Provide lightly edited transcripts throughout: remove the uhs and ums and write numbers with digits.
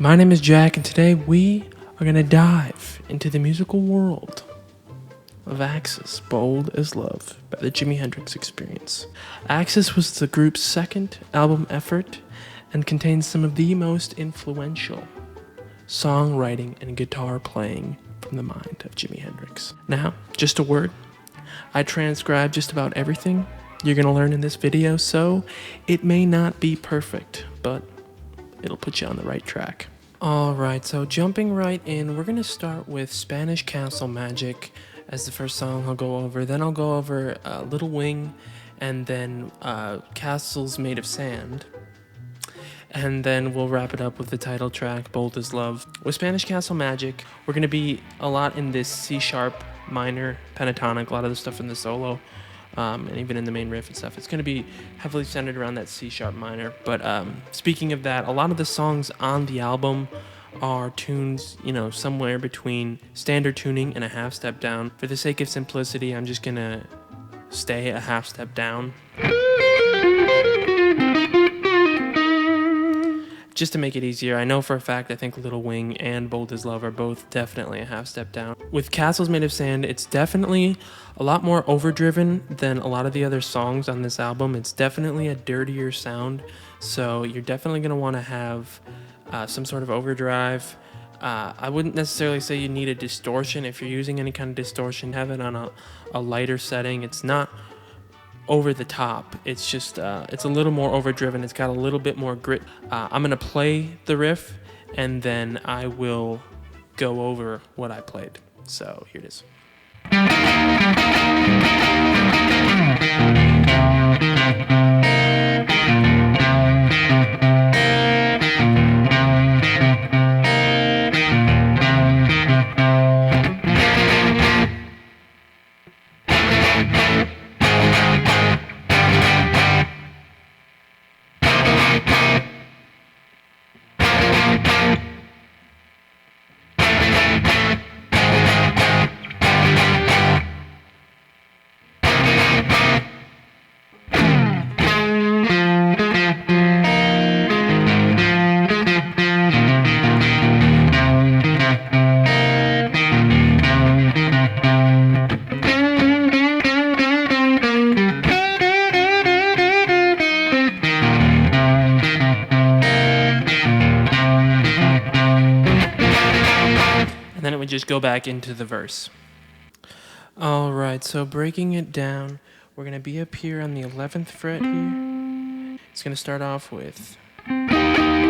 My name is Jack, and today we are going to dive into the musical world of Axis, Bold as Love by the Jimi Hendrix Experience. Axis was the group's second album effort and contains some of the most influential songwriting and guitar playing from the mind of Jimi Hendrix. Now, just a word, I transcribe just about everything you're going to learn in this video, so it may not be perfect, but it'll put you on the right track. Alright, so jumping right in, we're going to start with Spanish Castle Magic as the first song I'll go over. Then I'll go over Little Wing, and then Castles Made of Sand. And then we'll wrap it up with the title track, Bold as Love. With Spanish Castle Magic, we're going to be a lot in this C-sharp minor pentatonic, a lot of the stuff in the solo, and even in the main riff and stuff. It's going to be heavily centered around that C-sharp minor. But speaking of that, a lot of the songs on the album are tunes, somewhere between standard tuning and a half step down. For the sake of simplicity, I'm just going to stay a half step down, just to make it easier. I know for a fact, I think Little Wing and Bold as Love are both definitely a half step down. With Castles Made of Sand, it's definitely a lot more overdriven than a lot of the other songs on this album. It's definitely a dirtier sound, so you're definitely going to want to have some sort of overdrive. I wouldn't necessarily say you need a distortion. If you're using any kind of distortion, have it on a lighter setting. It's not over the top, it's just it's a little more overdriven. It's got a little bit more grit. I'm gonna play the riff and then I will go over what I played. So here it is. Then it would just go back into the verse. Alright, so breaking it down, we're going to be up here on the 11th fret here. It's going to start off with... And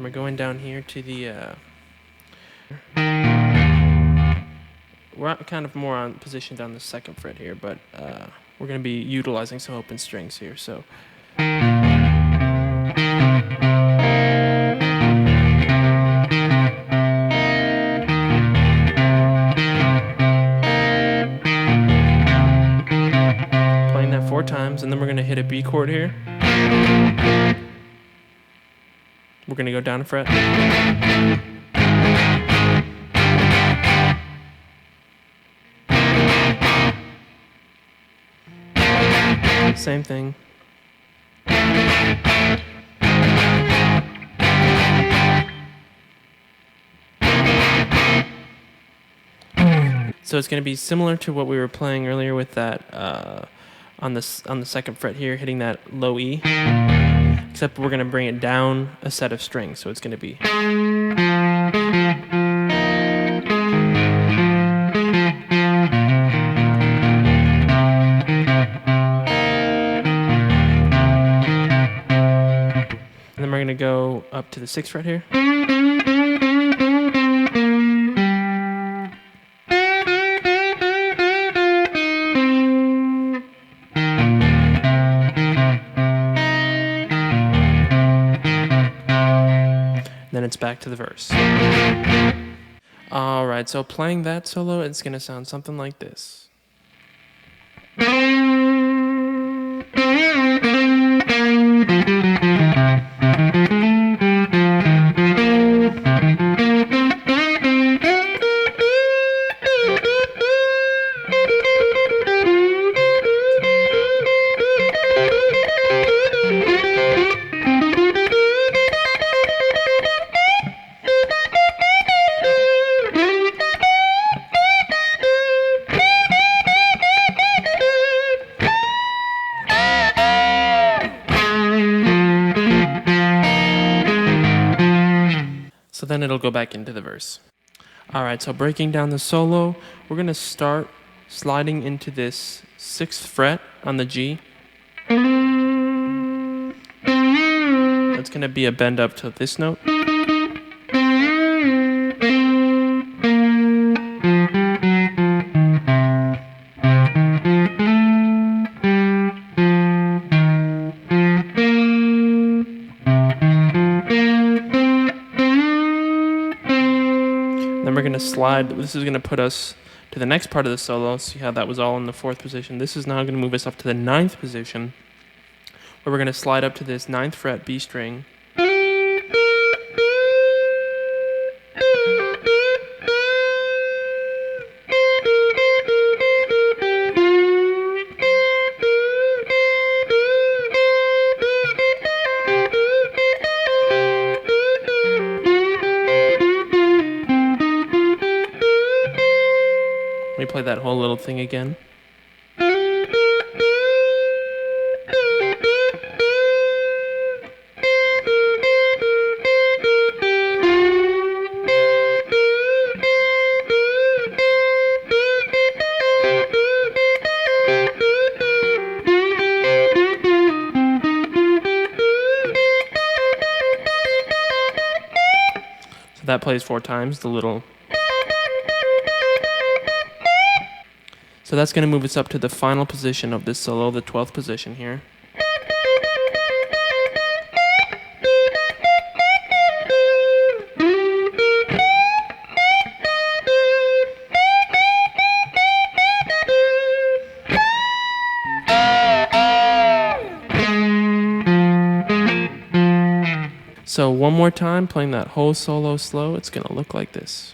we're going down here to the... We're kind of more positioned on the 2nd fret here, but we're going to be utilizing some open strings here, so... times, and then we're going to hit a B chord here. We're going to go down a fret. Same thing. So it's going to be similar to what we were playing earlier with that on the 2nd fret here, hitting that low E, except we're going to bring it down a set of strings, so it's going to be... And then we're going to go up to the 6th fret here. Then it's back to the verse. Alright, so playing that solo, it's going to sound something like this. So then it'll go back into the verse. All right, so breaking down the solo, we're going to start sliding into this 6th fret on the G. That's going to be a bend up to this note. Then we're going to slide. This is going to put us to the next part of the solo. See how that was all in the 4th position. This is now going to move us up to the 9th position, where we're going to slide up to this 9th fret B string. Let me play that whole little thing again. So that plays 4 times, the little. So that's going to move us up to the final position of this solo, the 12th position here. So one more time, playing that whole solo slow, it's going to look like this.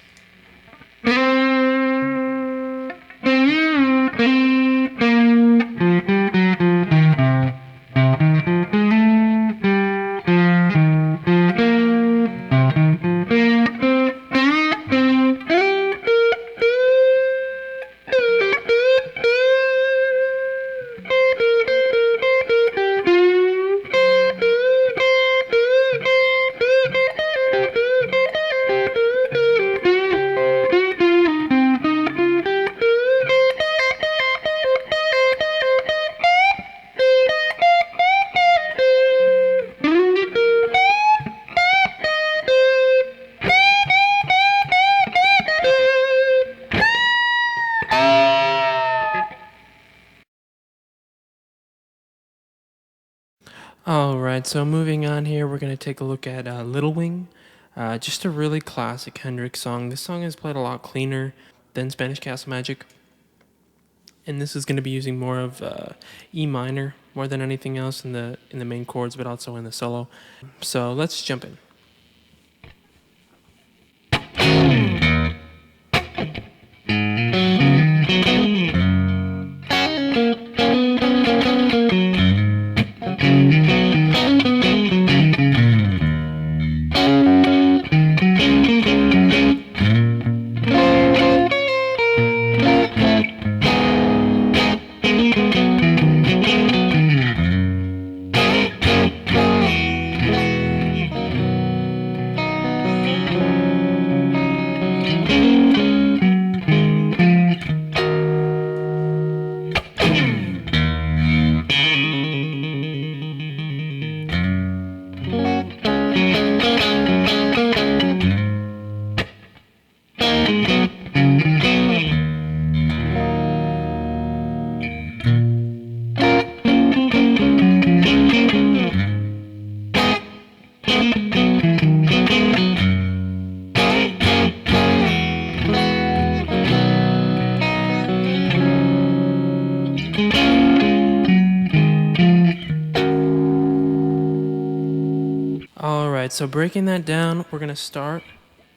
Alright, so moving on here, we're going to take a look at Little Wing. Just a really classic Hendrix song. This song is played a lot cleaner than Spanish Castle Magic. And this is going to be using more of E minor more than anything else in the main chords, but also in the solo. So let's jump in. Alright, so breaking that down, we're going to start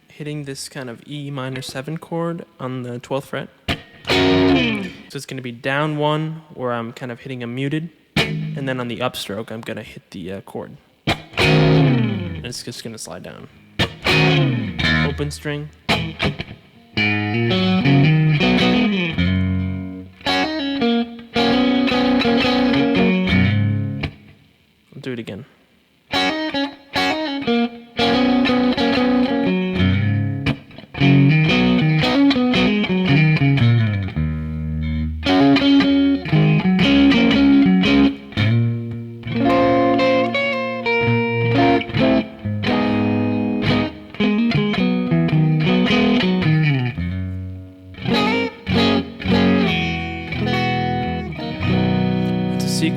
hitting this kind of E minor 7 chord on the 12th fret. So it's going to be down 1, where I'm kind of hitting a muted, and then on the upstroke, I'm going to hit the chord. And it's just going to slide down. Open string. I'll do it again.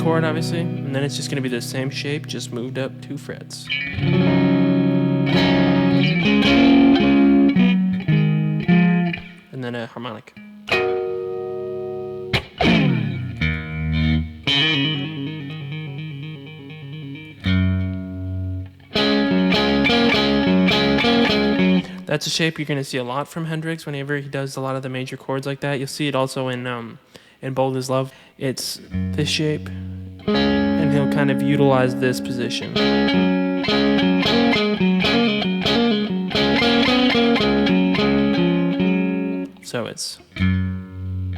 chord, obviously, and then it's just going to be the same shape, just moved up 2 frets. And then a harmonic. That's a shape you're going to see a lot from Hendrix whenever he does a lot of the major chords like that. You'll see it also in Bold as Love. It's this shape, and he'll kind of utilize this position. So it's... And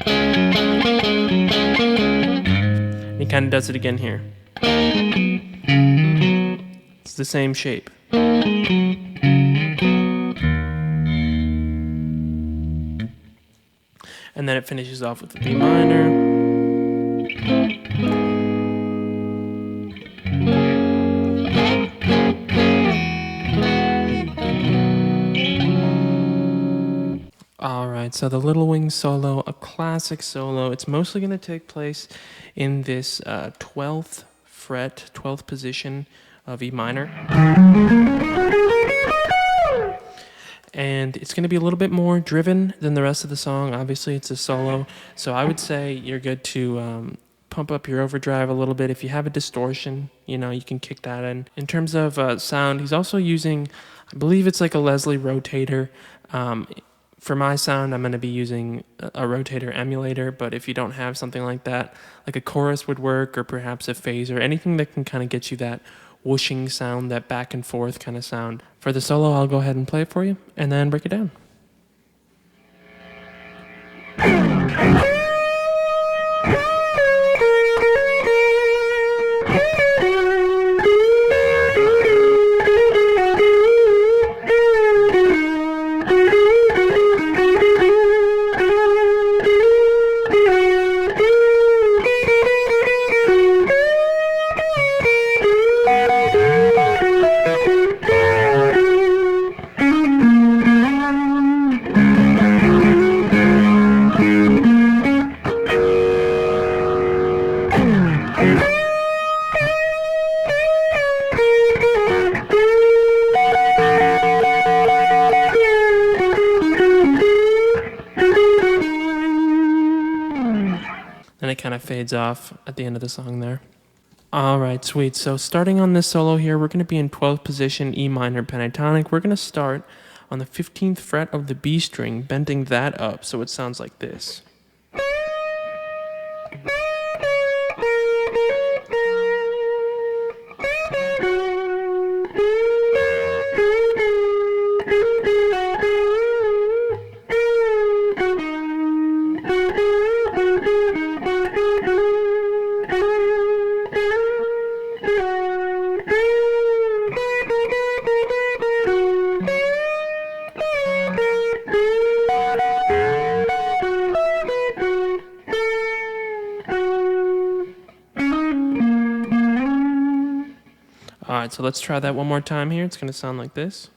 he kind of does it again here. It's the same shape. And then it finishes off with the B minor. All right, so the Little Wing solo, a classic solo. It's mostly going to take place in this 12th fret, 12th position of E minor. And it's going to be a little bit more driven than the rest of the song. Obviously, it's a solo. So I would say you're good to pump up your overdrive a little bit. If you have a distortion, you know, you can kick that in. In terms of sound, he's also using, I believe it's like a Leslie rotator. For my sound, I'm going to be using a rotator emulator, but if you don't have something like that, like a chorus would work, or perhaps a phaser, anything that can kind of get you that whooshing sound, that back and forth kind of sound. For the solo, I'll go ahead and play it for you, and then break it down. Then it kind of fades off at the end of the song there. All right, sweet. So starting on this solo here, we're going to be in 12th position, E minor pentatonic. We're going to start on the 15th fret of the B string, bending that up so it sounds like this. All right, so let's try that one more time here. It's going to sound like this.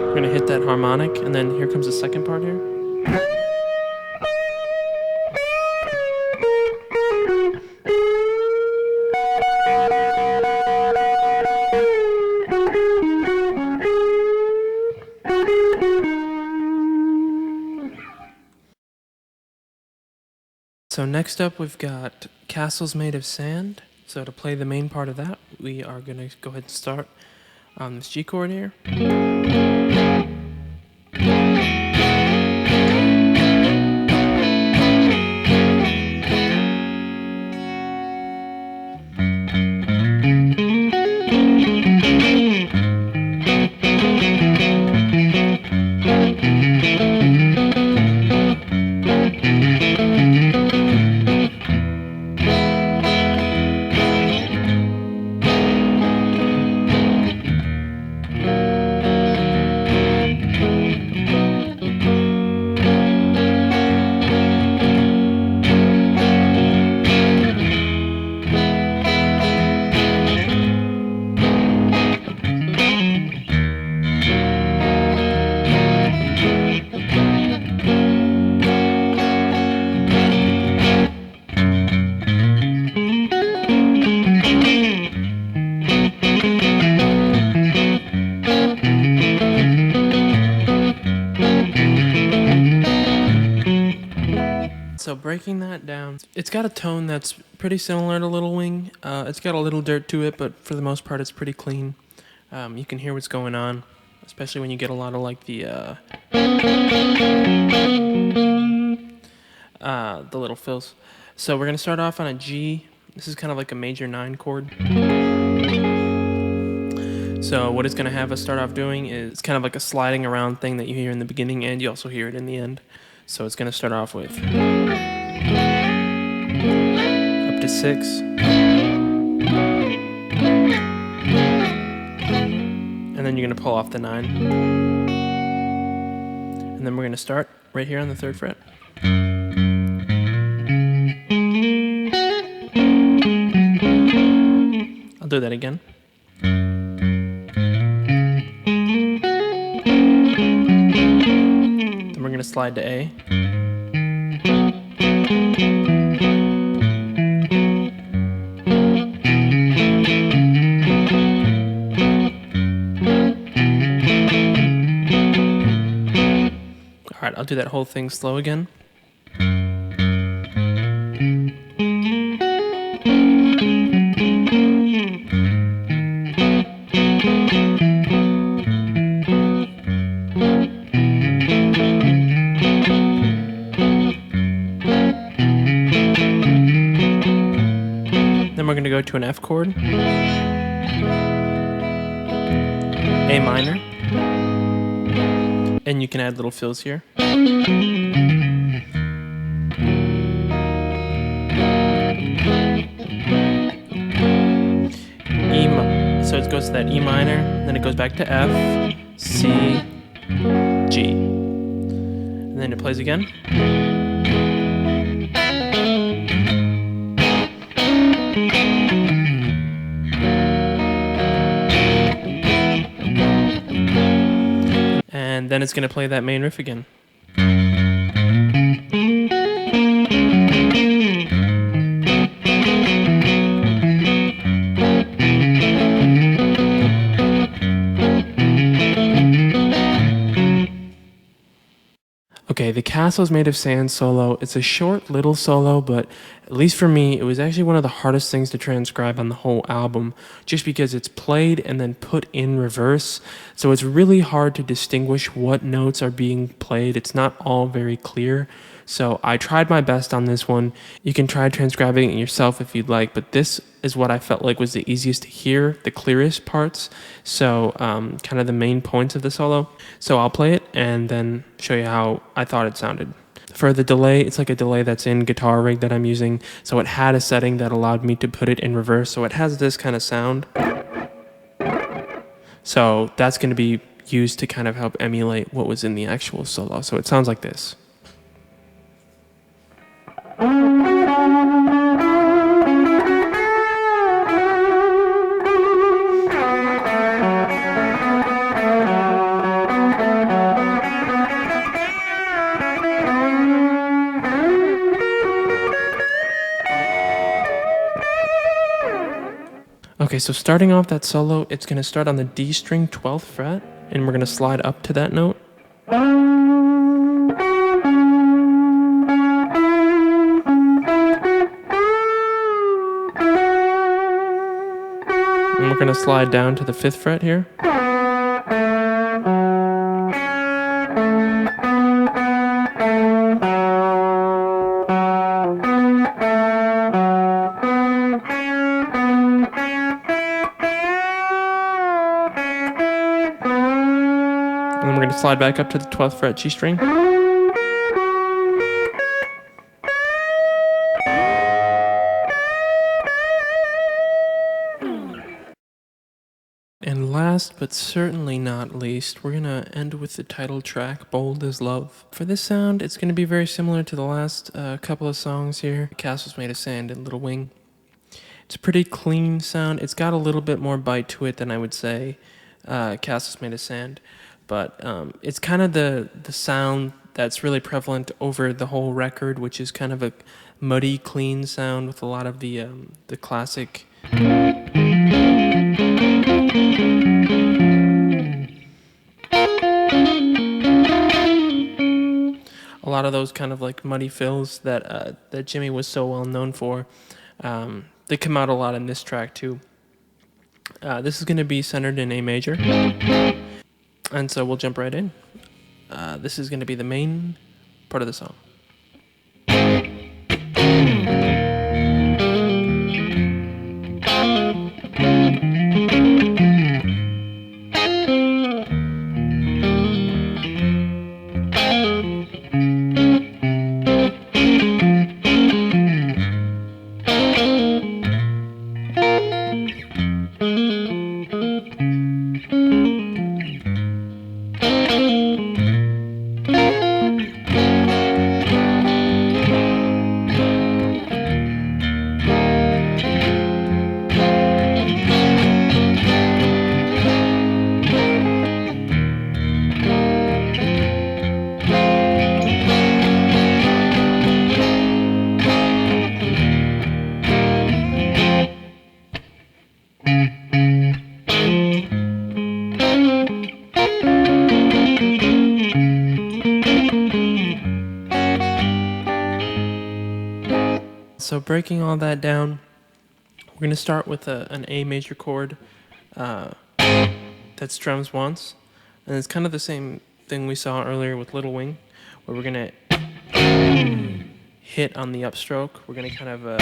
We're going to hit that harmonic, and then here comes the second part here. So next up, we've got Castles Made of Sand. So to play the main part of that, we are going to go ahead and start on this G chord here. So breaking that down, it's got a tone that's pretty similar to Little Wing. It's got a little dirt to it, but for the most part, it's pretty clean. You can hear what's going on, especially when you get a lot of like the little fills. So we're gonna start off on a G. This is kind of like a major 9 chord. So what it's gonna have us start off doing is kind of like a sliding around thing that you hear in the beginning, and you also hear it in the end. So it's gonna start off with up to 6. And then you're gonna pull off the 9. And then we're gonna start right here on the 3rd fret. I'll do that again. Then we're gonna slide to A. Alright, I'll do that whole thing slow again. Then we're going to go to an F chord, A minor, and you can add little fills here. So it goes to that E minor, then it goes back to F, C, G. And then it plays again. And then it's going to play that main riff again. Okay, the Castles Made of Sand solo, it's a short little solo, but at least for me, it was actually one of the hardest things to transcribe on the whole album, just because it's played and then put in reverse, so it's really hard to distinguish what notes are being played. It's not all very clear, so I tried my best on this one. You can try transcribing it yourself if you'd like, but this is what I felt like was the easiest to hear, the clearest parts, so kind of the main points of the solo. So I'll play it and then show you how I thought it sounded. For the delay, it's like a delay that's in Guitar Rig that I'm using, so it had a setting that allowed me to put it in reverse, so it has this kind of sound. So that's going to be used to kind of help emulate what was in the actual solo, so it sounds like this. Okay, so starting off that solo, it's going to start on the D string 12th fret, and we're going to slide up to that note. And we're going to slide down to the 5th fret here. And then we're going to slide back up to the 12th fret G string. And last but certainly not least, we're going to end with the title track, Bold as Love. For this sound, it's going to be very similar to the last couple of songs here, Castles Made of Sand and Little Wing. It's a pretty clean sound. It's got a little bit more bite to it than I would say Castles Made of Sand. But it's kind of the sound that's really prevalent over the whole record, which is kind of a muddy, clean sound with a lot of the classic. a lot of those kind of like muddy fills that that Jimmy was so well known for. They come out a lot in this track too. This is going to be centered in A major, and so we'll jump right in. This is going to be the main part of the song. So breaking all that down, we're going to start with an A major chord that strums once. And it's kind of the same thing we saw earlier with Little Wing, where we're going to hit on the upstroke. We're going to kind of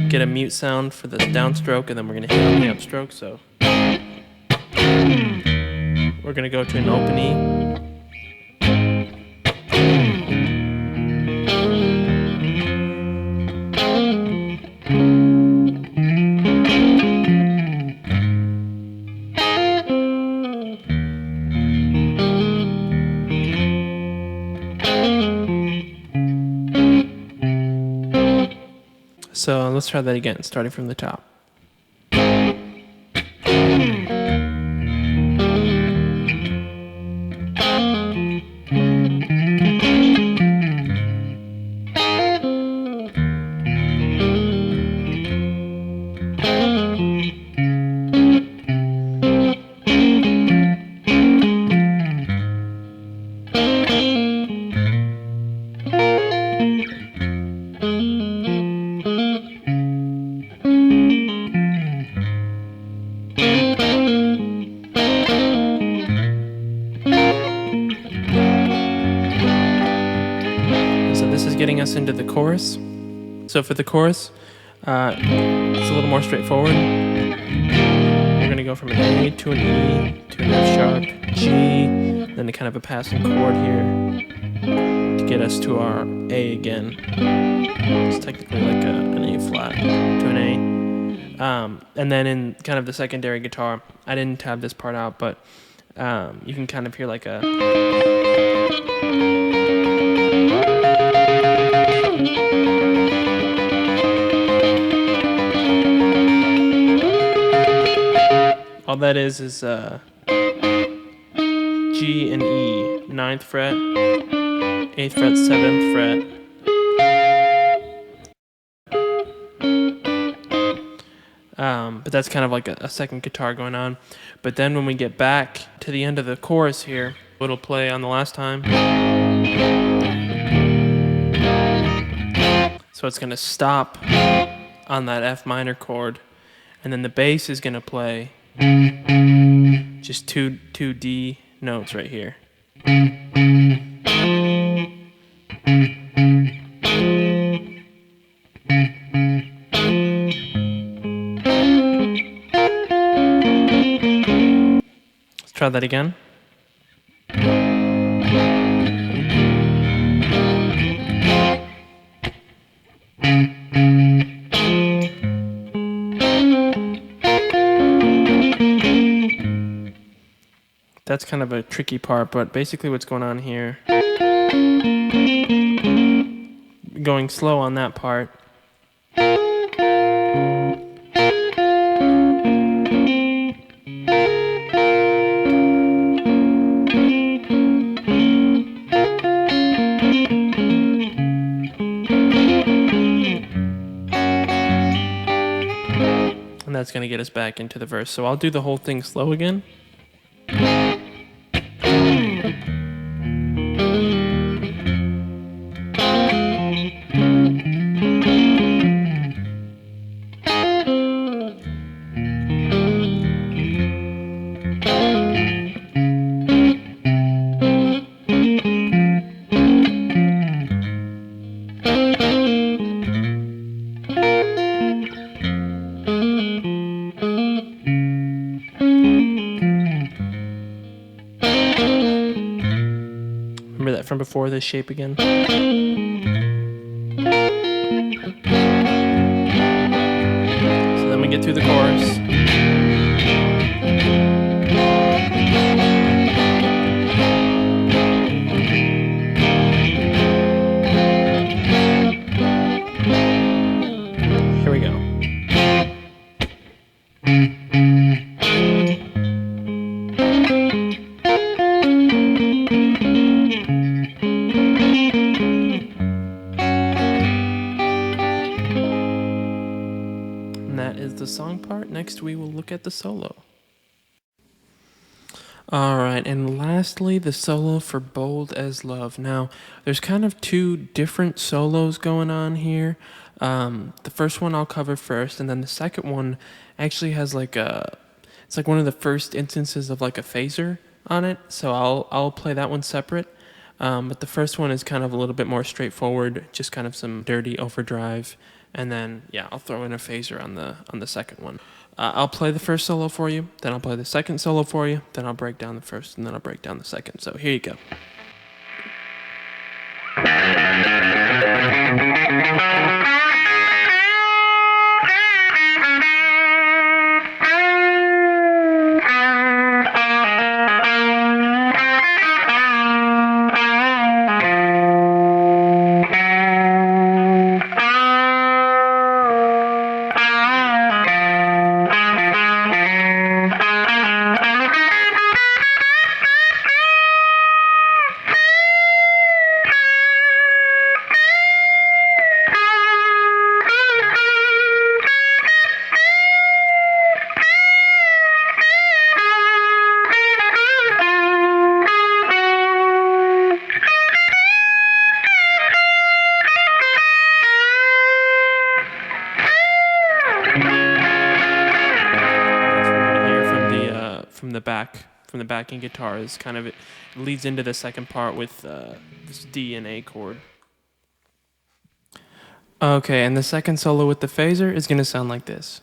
get a mute sound for the downstroke, and then we're going to hit on the upstroke. So we're going to go to an open E. So let's try that again, starting from the top. Getting us into the chorus. So for the chorus, it's a little more straightforward. We're going to go from an A to an E to an F sharp, G, then a kind of a passing chord here to get us to our A again. It's technically like an A flat to an A. And then in kind of the secondary guitar, I didn't tab this part out, but you can kind of hear like a... All that is G and E, 9th fret, 8th fret, 7th fret. But that's kind of like a second guitar going on. But then when we get back to the end of the chorus here, it'll play on the last time. So it's going to stop on that F minor chord, and then the bass is going to play just two D notes right here. Let's try that again. That's kind of a tricky part, but basically what's going on here, going slow on that part, and that's going to get us back into the verse. So I'll do the whole thing slow again. this shape again. So then we get through the chorus. Here we go. The song part. Next we will look at the solo. Alright, and lastly the solo for Bold as Love. Now there's kind of two different solos going on here. The first one I'll cover first, and then the second one actually has it's like one of the first instances of like a phaser on it, so I'll play that one separate. But the first one is kind of a little bit more straightforward, just kind of some dirty overdrive. And then, yeah, I'll throw in a phaser on the second one. I'll play the first solo for you, then I'll play the second solo for you, then I'll break down the first, and then I'll break down the second. So here you go. From the backing guitar is kind of it leads into the second part with this D and A chord. Okay, and the second solo with the phaser is going to sound like this.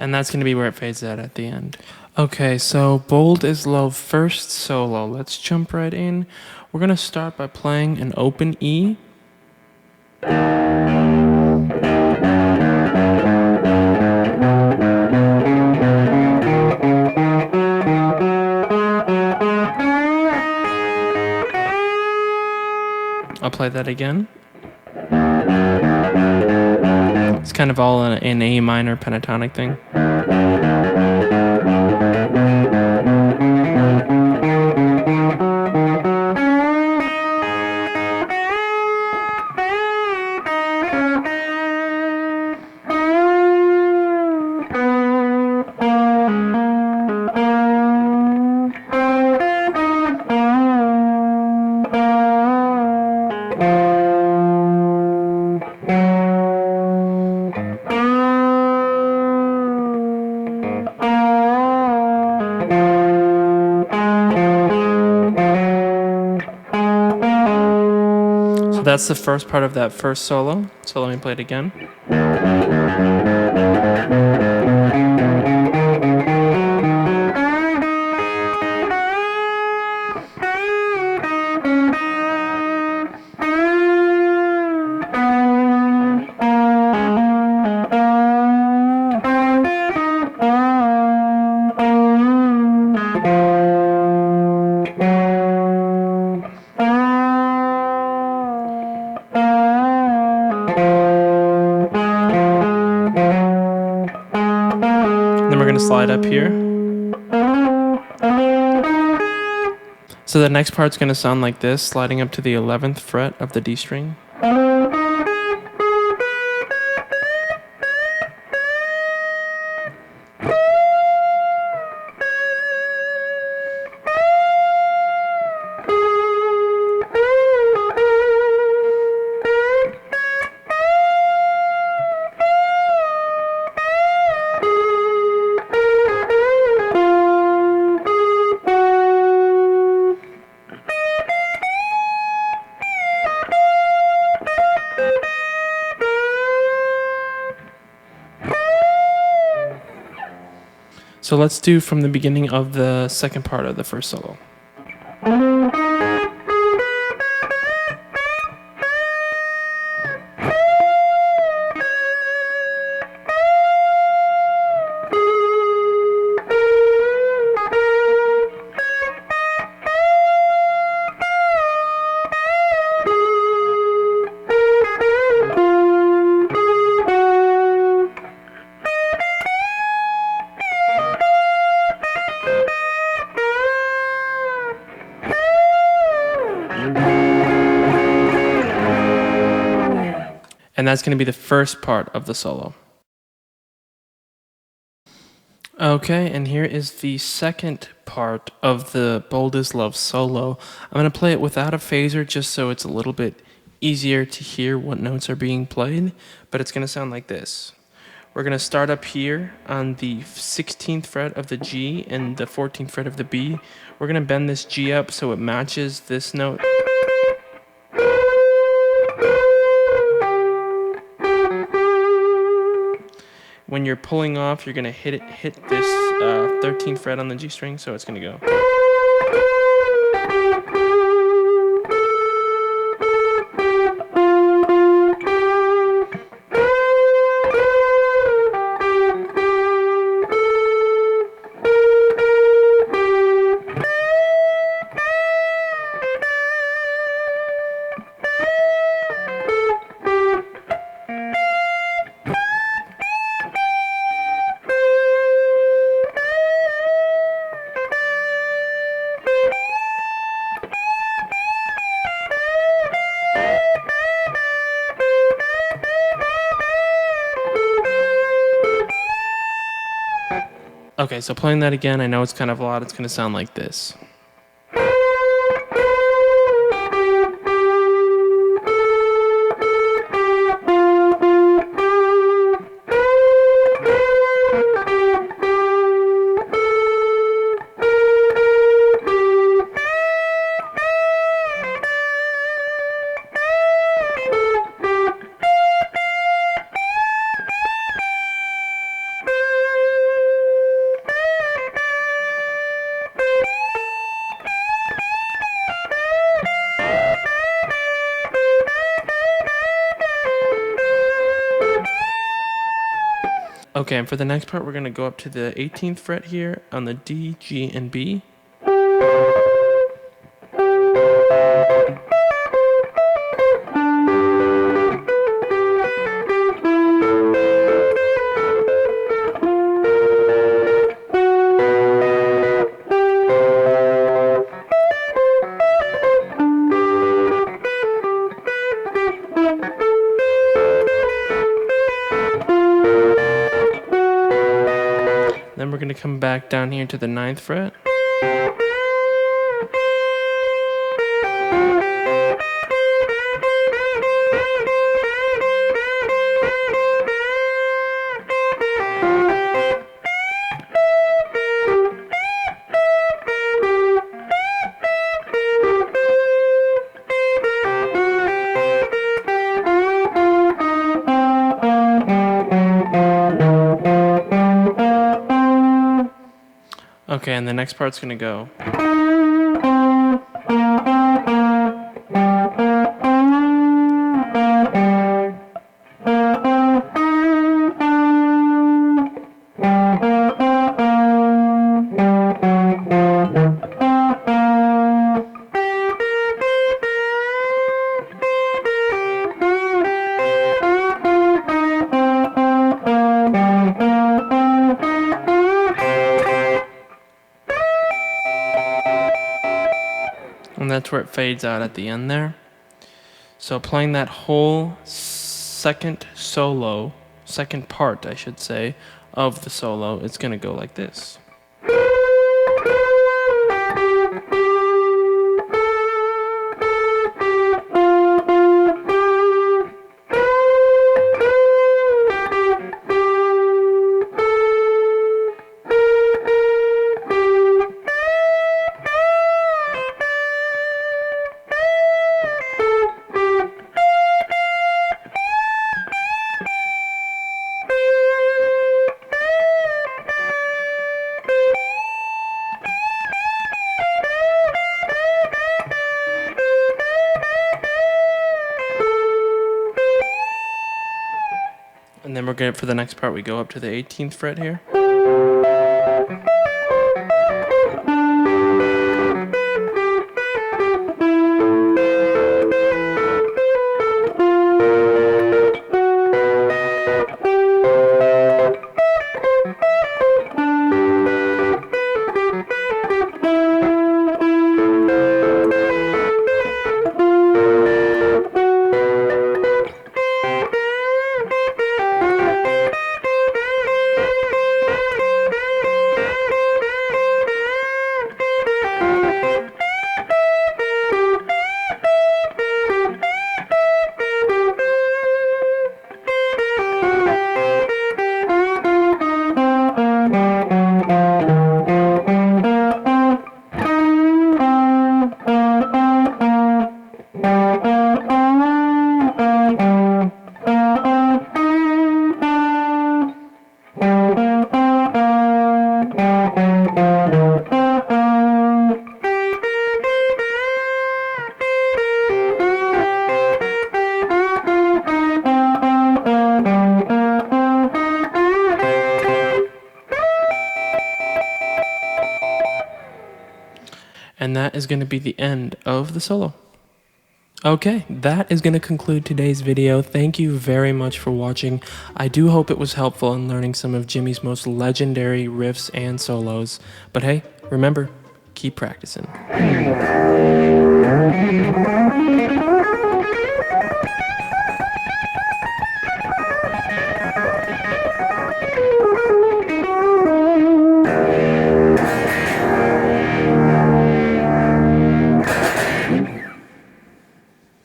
And that's going to be where it fades out at the end. Okay, so Bold as Love first solo. Let's jump right in. We're going to start by playing an open E. I'll play that again. It's kind of all an A minor pentatonic thing. So that's the first part of that first solo. So let me play it again. to slide up here. So the next part's going to sound like this, sliding up to the 11th fret of the D string. So let's do from the beginning of the second part of the first solo. And that's going to be the first part of the solo. Okay, and here is the second part of the Bold as Love solo. I'm going to play it without a phaser just so it's a little bit easier to hear what notes are being played, but it's going to sound like this. We're going to start up here on the 16th fret of the G and the 14th fret of the B. We're going to bend this G up so it matches this note. When you're pulling off, you're going to hit this 13th fret on the G string, so it's going to go. Okay, so playing that again, I know it's kind of a lot. It's going to sound like this. Okay, and for the next part, we're going to go up to the 18th fret here on the D, G, and B. Then we're going to come back down here to the 9th fret. Okay, and the next part's going to go. And that's where it fades out at the end there. So playing that whole second part, I should say, of the solo, it's going to go like this. And then we're good for the next part. We go up to the 18th fret here. And that is going to be the end of the solo. Okay, that is going to conclude today's video. Thank you very much for watching. I do hope it was helpful in learning some of Jimi's most legendary riffs and solos. But hey, remember, keep practicing.